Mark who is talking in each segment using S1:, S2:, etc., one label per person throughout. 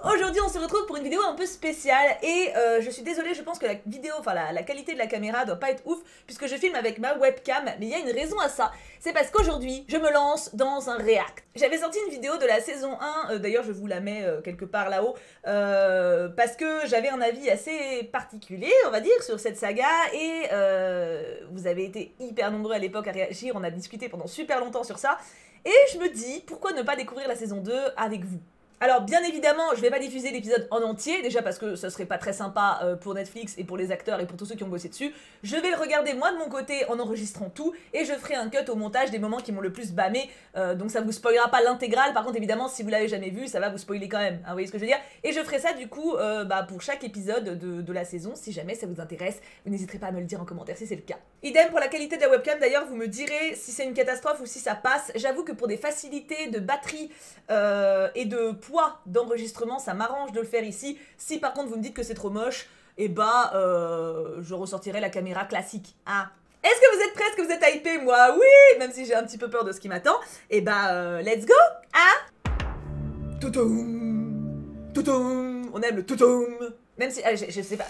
S1: Aujourd'hui on se retrouve pour une vidéo un peu spéciale et je suis désolée, je pense que la vidéo, enfin la qualité de la caméra doit pas être ouf puisque je filme avec ma webcam, mais il y a une raison à ça, c'est parce qu'aujourd'hui je me lance dans un react. J'avais sorti une vidéo de la saison 1, d'ailleurs je vous la mets quelque part là-haut, parce que j'avais un avis assez particulier, on va dire, sur cette saga et vous avez été hyper nombreux à l'époque à réagir, on a discuté pendant super longtemps sur ça et je me dis pourquoi ne pas découvrir la saison 2 avec vous. Alors bien évidemment, je vais pas diffuser l'épisode en entier, déjà parce que ça serait pas très sympa pour Netflix et pour les acteurs et pour tous ceux qui ont bossé dessus. Je vais le regarder moi de mon côté en enregistrant tout et je ferai un cut au montage des moments qui m'ont le plus bâmé, donc ça vous spoilera pas l'intégrale, par contre évidemment si vous l'avez jamais vu, ça va vous spoiler quand même, hein, vous voyez ce que je veux dire. Et je ferai ça du coup pour chaque épisode de la saison, si jamais ça vous intéresse, vous n'hésiterez pas à me le dire en commentaire si c'est le cas. Idem pour la qualité de la webcam, d'ailleurs vous me direz si c'est une catastrophe ou si ça passe. J'avoue que pour des facilités de batterie et de poids d'enregistrement, ça m'arrange de le faire ici. Si par contre vous me dites que c'est trop moche, et je ressortirai la caméra classique. Ah. Est-ce que vous êtes prêts? Est-ce que vous êtes hypés? Moi oui, même si j'ai un petit peu peur de ce qui m'attend. Et let's go. Ah. Toutoum. Toutoum. On aime le toutoum. Même si, je sais pas,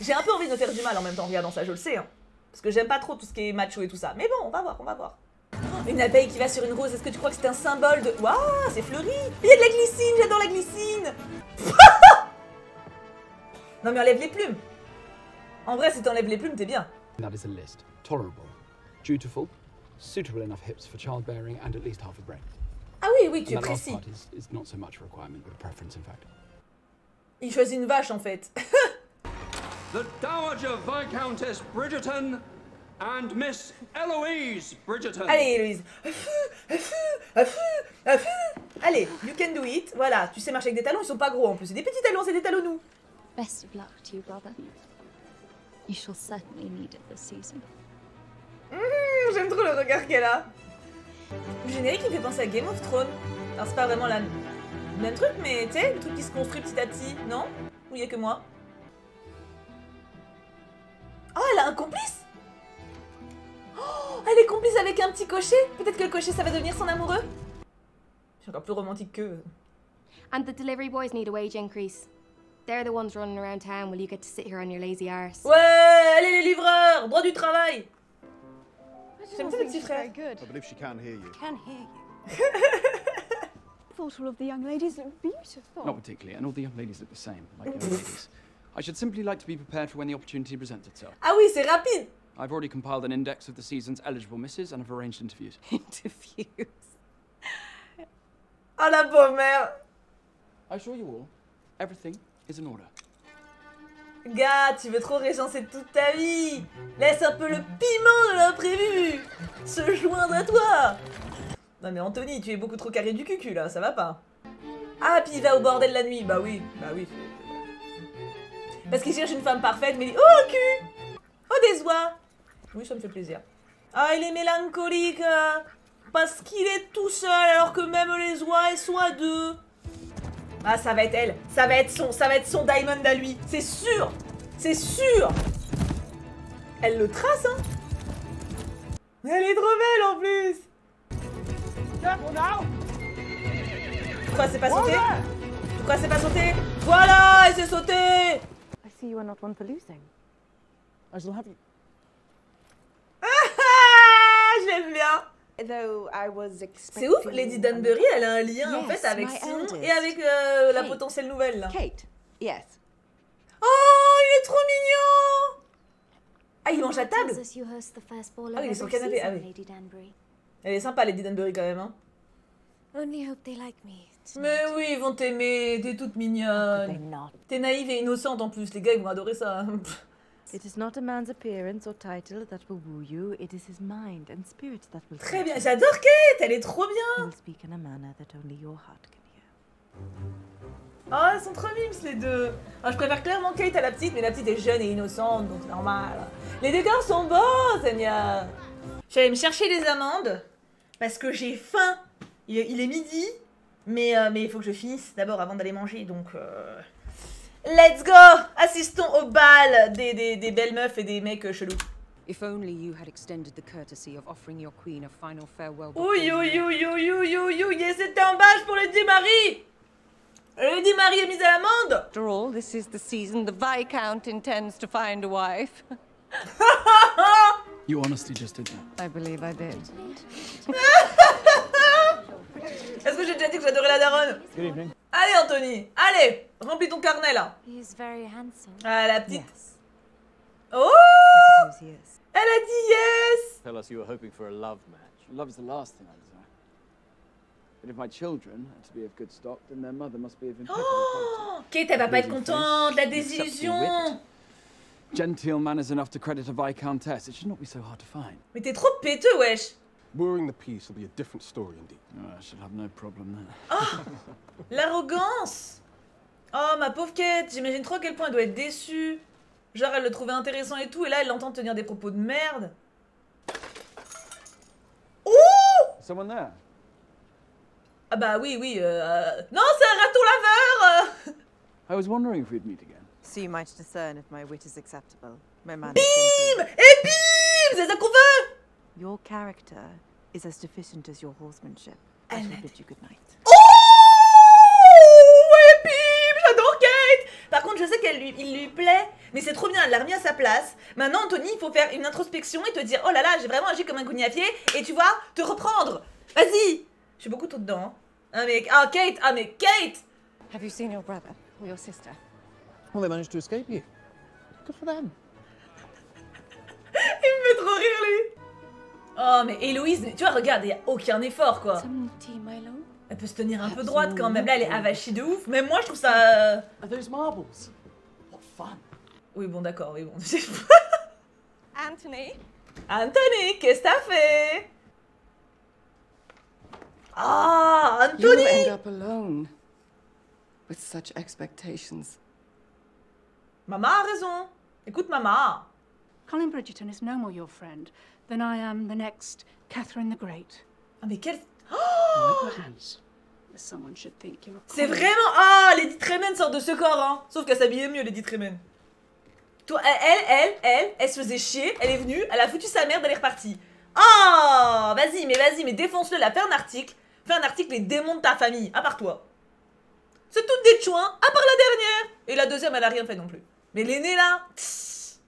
S1: j'ai un peu envie de me faire du mal en même temps en regardant ça, je le sais. Hein. Parce que j'aime pas trop tout ce qui est macho et tout ça. Mais bon, on va voir, on va voir. Une abeille qui va sur une rose, est-ce que tu crois que c'est un symbole de... Waouh, c'est fleuri. Il y a de la glycine, j'adore la glycine. Non mais enlève les plumes. En vrai, si t'enlèves les plumes, t'es bien.
S2: That is a list. Tolerable, dutiful, suitable enough hips for childbearing, and at least half a brain.
S1: Ah oui, oui, tu es précis.
S2: That last part is not so much a requirement, but a preference in fact.
S1: Il choisit une vache en fait.
S3: The Dowager Viscountess Bridgerton and Miss Eloise Bridgerton.
S1: Allez, Héloïse. Allez, you can do it. Voilà, tu sais marcher avec des talons, ils sont pas gros en plus. C'est des petits talons, c'est des talonnous.
S4: Best of luck to you, brother. You shall certainly need it this season.
S1: J'aime trop le regard qu'elle a. Le générique il me fait penser à Game of Thrones. Alors c'est pas vraiment le même truc, mais tu sais, le truc qui se construit petit à petit, non? Ou il y a que moi? Oh, elle a un complice! Oh, elle est complice avec un petit cocher. Peut-être que le cocher ça va devenir son amoureux. Je suis encore plus romantique qu'eux.
S4: And the delivery boys need a wage increase. They're the ones running around town while you get to sit here on your lazy arse.
S1: Ouais, allez les livreurs, droit du travail. J'aime bien le petit frère.
S5: I believe she can hear you.
S6: Can hear you. Thought all of the young ladies look beautiful.
S2: Not particularly, and all the young ladies look the same, like the old ladies. I should simply like to be prepared for when the opportunity presents itself.
S1: Ah oui, c'est rapide.
S2: I've already compiled an index of the season's eligible misses and have arranged interviews.
S6: Interviews.
S1: Ah la pauvre mère.
S2: I assure you all, everything is in order.
S1: Gars, tu veux trop régencer toute ta vie. Laisse un peu le piment de l'imprévu se joindre à toi. Non mais Anthony, tu es beaucoup trop carré du cucu là, ça va pas. Ah, puis il va au bordel la nuit, bah oui. Parce qu'il cherche une femme parfaite, mais il dit oh cul. Oh des oies. Oui, ça me fait plaisir. Ah, il est mélancolique, parce qu'il est tout seul alors que même les oies, elles sont à deux. Ah, ça va être elle. Ça va être son diamond à lui. C'est sûr. C'est sûr. Elle le trace, hein. Elle est trop belle en plus. Pourquoi c'est pas sauté? Pourquoi c'est pas sauté? Voilà, elle s'est sautée.
S6: I see you are not one for losing.
S5: I shall have you.
S1: Ah, j'aime bien.
S6: Though I was
S1: C'est ouf, Lady Danbury, elle a un lien en fait avec Simon et avec la potentielle nouvelle là.
S6: Kate, yes.
S1: Oh, il est trop mignon. Ah, il mange à table.
S4: Ah
S1: oui, il est sur le canapé, ah oui. Elle est sympa Lady Danbury quand même, hein.
S4: Only hope they like me.
S1: Mais oui, ils vont t'aimer, t'es toute mignonne. T'es naïve et innocente en plus, les gars ils vont adorer ça.
S6: It is not a man's appearance or title that will woo you, it is his mind and spirit that will.
S1: Très bien, j'adore Kate, elle est trop bien.
S6: He will speak in a manner that only your heart can hear.
S1: Oh, elles sont trop mimes les deux. Alors, je préfère clairement Kate à la petite, mais la petite est jeune et innocente, donc c'est normal. Les décors sont beaux, Seigneur. Je vais aller me chercher les amandes, parce que j'ai faim. Il est midi, mais il faut que je finisse d'abord avant d'aller manger, donc... Let's go! Assistons au bal des belles meufs et des mecs chelous.
S7: If only you had extended the courtesy of offering your queen a final farewell.
S1: Oui, c'était un badge pour le dit Marie! Le dit Marie est mise à
S8: After all, this is the season the Viscount intends to find a wife.
S2: You honestly just did that.
S6: I believe I did.
S1: Est-ce que j'ai déjà dit que j'adorais la daronne?
S5: Good evening.
S1: Allez Anthony, allez, remplis ton carnet là.
S6: He is very handsome.
S1: Ah la petite.
S6: Yes.
S1: Oh,
S6: I suppose he is.
S1: elle a dit yes.
S5: Tell us you were hoping for a love match.
S2: Love is the last thing I desire. But if my children are to be of good stock, then their mother must be of impeccable quality.
S1: Oh, Kate, elle va pas être contente, la désillusion.
S2: Genteel manners enough to credit a viscountess. It should not be so hard to find.
S1: Mais t'es trop péteux, wesh.
S9: Wooing the peace will be a different story indeed.
S2: Oh, I should have no problem there.
S1: Oh, l'arrogance. Oh, ma pauvre Kate, j'imagine trop à quel point elle doit être déçue. Genre, elle le trouvait intéressant et tout, et là, elle l'entend tenir des propos de merde. Ouh!
S2: Someone there?
S1: Ah bah oui, oui, non, c'est un raton laveur.
S2: I was wondering if we'd meet again.
S6: So you might discern if my wit is acceptable. My man
S1: Bim!
S6: is gentle.
S1: Et bim! C'est ça qu'on veut!
S6: Your character is as deficient as your horsemanship. I
S1: Elle
S6: shall
S1: l'a
S6: bid you good night.
S1: Oh! Et bim! J'adore Kate! Par contre, je sais il lui plaît, mais c'est trop bien, elle l'a remis à sa place. Maintenant, Anthony, il faut faire une introspection et te dire, oh là là, j'ai vraiment agi comme un cognafier, et tu vois, te reprendre. Vas-y! Je suis beaucoup trop dedans. Hein. Ah mais Kate!
S8: Have you seen your brother or your sister?
S5: Well, they managed to escape you. Good for them.
S1: Il me fait trop rire, lui. Oh, mais Héloïse, tu vois, regarde, il n'y a aucun effort, quoi.
S8: Some tea, my lord.
S1: Elle peut se tenir un peu droite quand même. Là, elle est avachie de ouf. Même moi, je trouve ça...
S2: Are those marbles? What fun.
S1: Oui, bon, d'accord, oui, bon.
S8: Anthony?
S1: Anthony, qu'est-ce que t'as fait? Ah,
S10: You
S1: Anthony!
S10: end up alone with such expectations.
S1: Maman a raison. Écoute, maman.
S11: Colin Bridgerton is no more your friend than I am the next Catherine the Great.
S1: Ah, mais quel...
S11: Perhaps someone should think you're a
S1: C'est
S11: queen.
S1: vraiment... Ah, Lady Tremaine sort de ce corps, hein. Sauf qu'elle s'habillait mieux, Lady Tremaine. Toi, elle se faisait chier. Elle est venue, elle a foutu sa merde, elle est repartie. Oh, vas-y, mais défonce-le là. Fais un article et démonte ta famille, à part toi. C'est toutes des chouins, à part la dernière. Et la deuxième, elle a rien fait non plus. Mais l'aînée là... tss.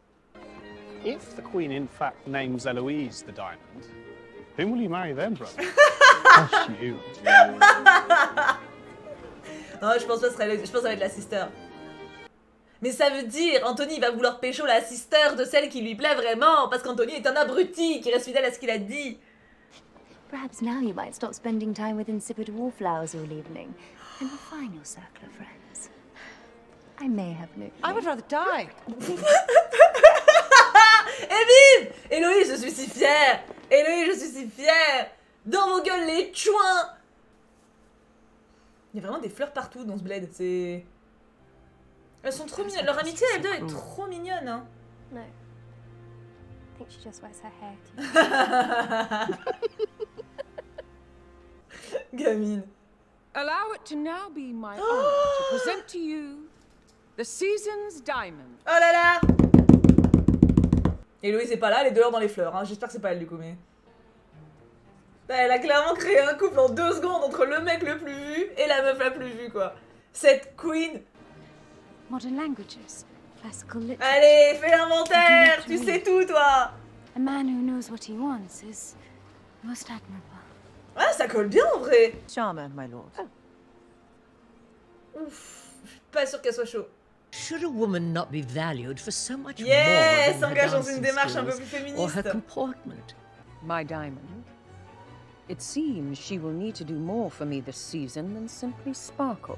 S12: If the Queen in fact names Eloise the Diamond, whom will you marry then, brother? Gosh, you.
S1: Non, je pense pas que ça va être la sister. Mais ça veut dire, Anthony va vouloir pécho la sister de celle qui lui plaît vraiment, parce qu'Anthony est un abruti qui reste fidèle à ce qu'il a dit.
S13: Perhaps now you might stop spending time with insipid wallflowers all evening and refine your circle of friends. I may have no...
S8: I would rather die.
S1: Et bim! Héloïse, je suis si fière! Héloïse, je suis si fière! Dans vos gueules, les chouins! Il y a vraiment des fleurs partout dans ce bled, c'est... Elles sont trop mignonnes, leur amitié, elles deux, est trop mignonne, hein.
S4: No. I think she just wears her hair too.
S1: Gamine.
S7: Allow it to now be my honor to present to you the season's diamond.
S1: Oh là là! Héloïse est pas là, elle est dehors dans les fleurs, hein. J'espère que c'est pas elle du coup, mais... Elle a clairement créé un couple en 2 secondes entre le mec le plus vu et la meuf la plus vue, quoi. Cette queen...
S13: Modern languages, classical literature.
S1: Allez, fais l'inventaire, tu sais tout, toi.
S13: A man who knows what he wants is most admirable.
S1: Ah, ça colle bien en vrai.
S6: Charmer, my lord.
S1: Ouf, je suis pas sûre qu'elle soit chaud.
S14: Should a woman not be valued for so much
S1: Yes,
S14: more than her
S1: s'engage dans une
S14: dancing
S1: démarche un peu
S14: skills
S1: plus
S14: or
S1: féministe.
S14: her comportment?
S7: My diamond. It seems she will need to do more for me this season than simply sparkle.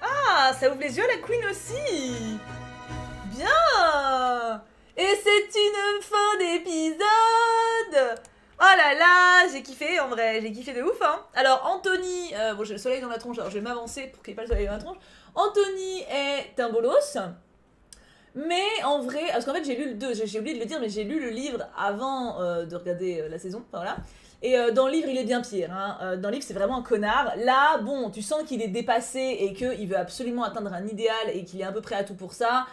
S1: Ah, ça ouvre les yeux à la queen aussi. Bien. Et c'est une fin d'épisode. Oh là là, j'ai kiffé en vrai, j'ai kiffé de ouf, hein. Alors Anthony, bon j'ai le soleil dans la tronche, alors je vais m'avancer pour qu'il n'y ait pas le soleil dans la tronche. Anthony est un bolos, mais en vrai, parce qu'en fait j'ai lu le 2, j'ai oublié de le dire, mais j'ai lu le livre avant de regarder la saison, enfin voilà. Et dans le livre il est bien pire, hein. Dans le livre c'est vraiment un connard. Là, bon, tu sens qu'il est dépassé et qu'il veut absolument atteindre un idéal et qu'il est à peu près à tout pour ça.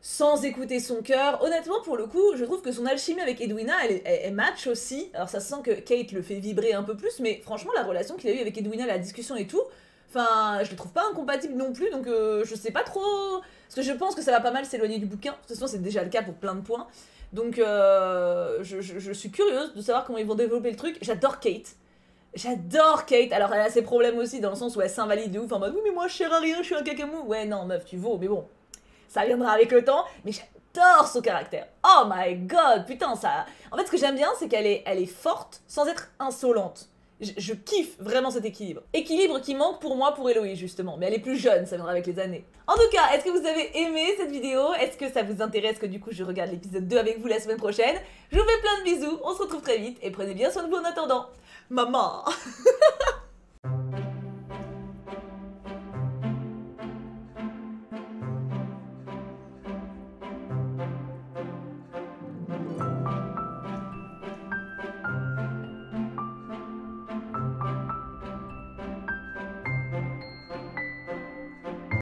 S1: Sans écouter son cœur. Honnêtement, pour le coup, je trouve que son alchimie avec Edwina, elle match aussi. Alors ça se sent que Kate le fait vibrer un peu plus, mais franchement, la relation qu'il a eue avec Edwina, la discussion et tout, Enfin, je le trouve pas incompatible non plus, donc je sais pas trop... Parce que je pense que ça va pas mal s'éloigner du bouquin. De toute façon, c'est déjà le cas pour plein de points. Donc, je suis curieuse de savoir comment ils vont développer le truc. J'adore Kate. J'adore Kate. Alors, elle a ses problèmes aussi, dans le sens où elle s'invalide de ouf, en mode « Oui, mais moi, je sers à rien, je suis un cacamou. » Ouais, non, meuf, tu vaux, mais bon. Ça viendra avec le temps, mais j'adore son caractère. Oh my god, putain, ça... En fait, ce que j'aime bien, c'est qu'elle est forte, sans être insolente. Je kiffe vraiment cet équilibre. Équilibre qui manque pour moi pour Héloïse justement, mais elle est plus jeune, ça viendra avec les années. En tout cas, est-ce que vous avez aimé cette vidéo? Est-ce que ça vous intéresse que du coup je regarde l'épisode 2 avec vous la semaine prochaine? Je vous fais plein de bisous, on se retrouve très vite et prenez bien soin de vous en attendant. Maman.